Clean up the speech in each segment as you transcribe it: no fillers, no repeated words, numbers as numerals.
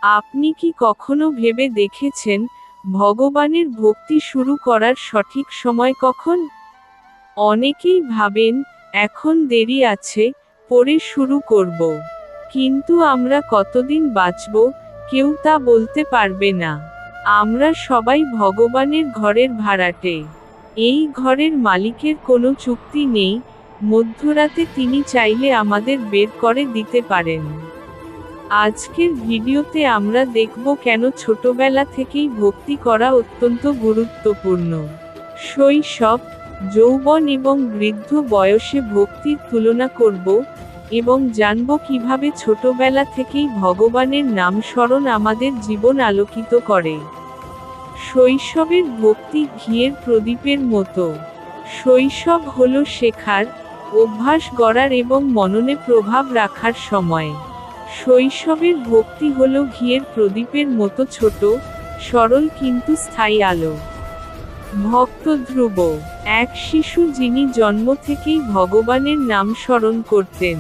আপনি কি কখনো ভেবে দেখেছেন, ভগবানের ভক্তি শুরু করার সঠিক সময় কখন? অনেকেই ভাবেন, এখন দেরি আছে, পরে শুরু করব। কিন্তু আমরা কতদিন বাঁচব, কেউ তা বলতে পারবে না। আমরা সবাই ভগবানের ঘরের ভাড়াটে। এই ঘরের মালিকের কোনো চুক্তি নেই, মধ্যরাতে তিনি চাইলে আমাদের বের করে দিতে পারেন। আজকের ভিডিওতে আমরা দেখব কেন ছোটবেলা থেকেই ভক্তি করা অত্যন্ত গুরুত্বপূর্ণ। শৈশব, যৌবন এবং বৃদ্ধ বয়সে ভক্তির তুলনা করব, এবং জানব কিভাবে ছোটবেলা থেকেই ভগবানের নাম স্মরণ আমাদের জীবন আলোকিত করে। শৈশবের ভক্তি ঘিয়ের প্রদীপের মতো। শৈশব হলো শেখার, অভ্যাস গড়ার এবং মননে প্রভাব রাখার সময়। শৈশবের ভক্তি হলো ঘিয়ের প্রদীপের মতো ছোট, সরল কিন্তু স্থায়ী আলো। ভক্ত ধ্রুব, এক শিশু যিনি জন্ম থেকেই ভগবানের নাম স্মরণ করতেন।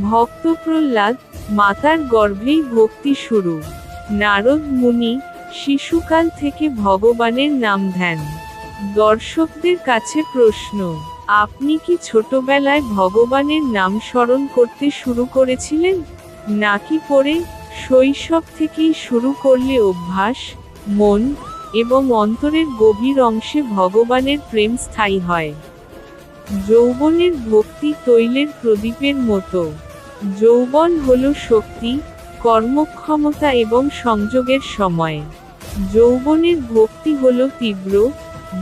ভক্ত প্রহ্লাদ, মাতার গর্ভেই ভক্তি শুরু। নারদ মুনি, শিশুকাল থেকে ভগবানের নাম ধ্যান। দর্শকদের কাছে প্রশ্ন, আপনি কি ছোটবেলায় ভগবানের নাম স্মরণ করতে শুরু করেছিলেন? নাকি পরে? শৈশব থেকেই শুরু করলে অভ্যাস, মন এবং অন্তরের গভীর অংশে ভগবানের প্রেম স্থায়ী হয়। যৌবনের ভক্তি তৈলের প্রদীপের মতো। যৌবন হলো শক্তি, কর্মক্ষমতা এবং সংযোগের সময়। যৌবনের ভক্তি হলো তীব্র,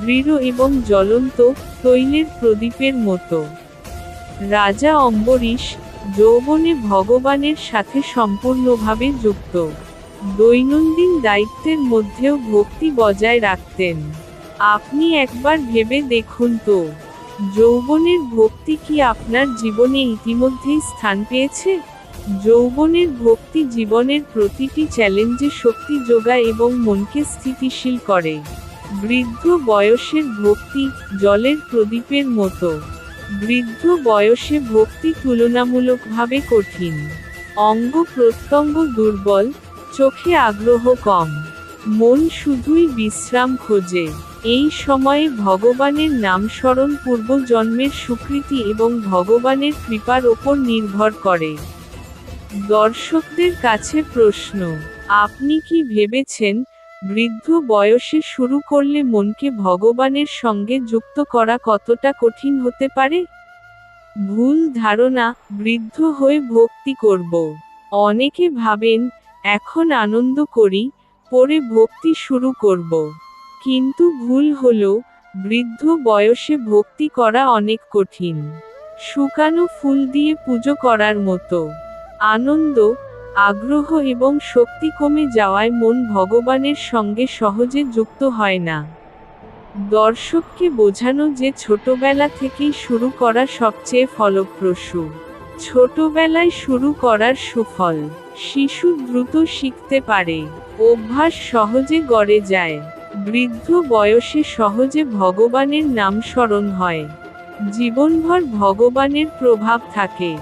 দৃঢ় এবং জ্বলন্ত, তৈলের প্রদীপের মতো। রাজা অম্বরীশ, যৌবনে ভগবানের সাথে সম্পূর্ণভাবে যুক্ত। দৈনন্দিন দায়িত্বের মধ্যেও ভক্তি বজায় রাখতেন। আপনি একবার ভেবে দেখুন তো, যৌবনের ভক্তি কি আপনার জীবনে ইতিমধ্যেই স্থান পেয়েছে? যৌবনের ভক্তি জীবনের প্রতিটি চ্যালেঞ্জে শক্তি যোগায় এবং মনকে স্থিতিশীল করে। বৃদ্ধ বয়সের ভক্তি জলের প্রদীপের মতো। বৃদ্ধ বয়সে ভক্তি তুলনামূলকভাবে কঠিন। অঙ্গ প্রত্যঙ্গ দুর্বল, চোখে আগ্রহ কম, মন শুধুই বিশ্রাম খোঁজে। এই সময়ে ভগবানের নাম স্মরণ পূর্বজন্মের স্বীকৃতি এবং ভগবানের কৃপার ওপর নির্ভর করে। দর্শকদের কাছে প্রশ্ন, আপনি কি ভেবেছেন, বৃদ্ধ বয়সে শুরু করলে মনকে ভগবানের সঙ্গে যুক্ত করা কতটা কঠিন হতে পারে? ভুল ধারণা, বৃদ্ধ হয়ে ভক্তি করব। অনেকে ভাবেন, এখন আনন্দ করি, পরে ভক্তি শুরু করব। কিন্তু ভুল হলো, বৃদ্ধ বয়সে ভক্তি করা অনেক কঠিন। শুকানো ফুল দিয়ে পুজো করার মতো। আনন্দ, আগ্রহ এবং শক্তি কমে যাওয়ায় মন ভগবানের সঙ্গে সহজে যুক্ত হয় না। দর্শককে বোঝানো যে ছোটবেলা থেকেই শুরু করা সবচেয়ে ফলপ্রসূ। ছোটবেলায় শুরু করার সুফল। শিশু দ্রুত শিখতে পারে, অভ্যাস সহজে গড়ে যায়। বৃদ্ধ বয়সে সহজে ভগবানের নাম স্মরণ হয়। জীবনভর ভগবানের প্রভাব থাকে।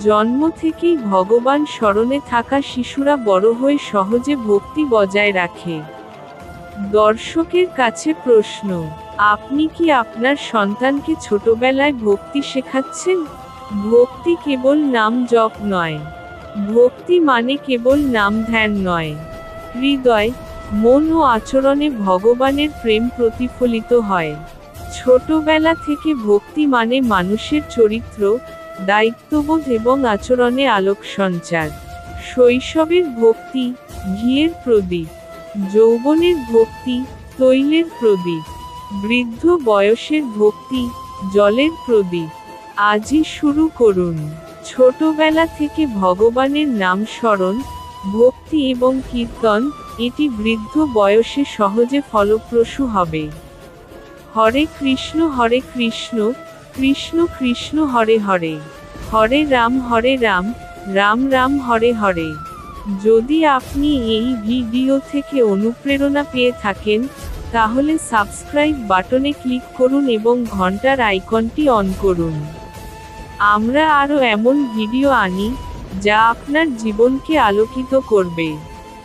জন্ম থেকেই ভগবান স্মরণে থাকা শিশুরা বড় হয়ে সহজে ভক্তি বজায় রাখে। দর্শকের কাছে প্রশ্ন, আপনি কি আপনার সন্তানকে ছোটবেলায় ভক্তি শেখাচ্ছেন? ভক্তি কেবল নাম জপ নয়। ভক্তি মানে কেবল নাম ধ্যান নয়। হৃদয়, মন ও আচরণে ভগবানের প্রেম প্রতিফলিত হয়। ছোটবেলা থেকে ভক্তি মানে মানুষের চরিত্র, দায়িত্ববোধ এবং আচরণে আলোক সঞ্চার। শৈশবের ভক্তি ঘিয়ের প্রদীপ। যৌবনের ভক্তি তৈলের প্রদীপ। বৃদ্ধ বয়সের ভক্তি জলের প্রদীপ। আজই শুরু করুন। ছোটবেলা থেকে ভগবানের নাম স্মরণ, ভক্তি এবং কীর্তন, এটি বৃদ্ধ বয়সে সহজে ফলপ্রসূ হবে। হরে কৃষ্ণ কৃষ্ণ কৃষ্ণ হরে হরে, হরে রাম রাম রাম হরে হরে। যদি আপনি এই ভিডিও থেকে অনুপ্রেরণা পেয়ে থাকেন, তাহলে সাবস্ক্রাইব বাটনে ক্লিক করুন এবং ঘন্টার আইকনটি অন করুন। আমরা আরও এমন ভিডিও আনি, যা আপনার জীবনকে আলোকিত করবে।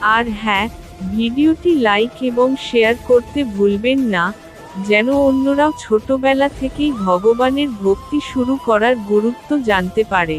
আর হ্যাঁ, ভিডিওটি লাইক এবং শেয়ার করতে ভুলবেন না, যেন অন্যরাও ছোটবেলা থেকেই ভগবানের ভক্তি শুরু করার গুরুত্ব জানতে পারে।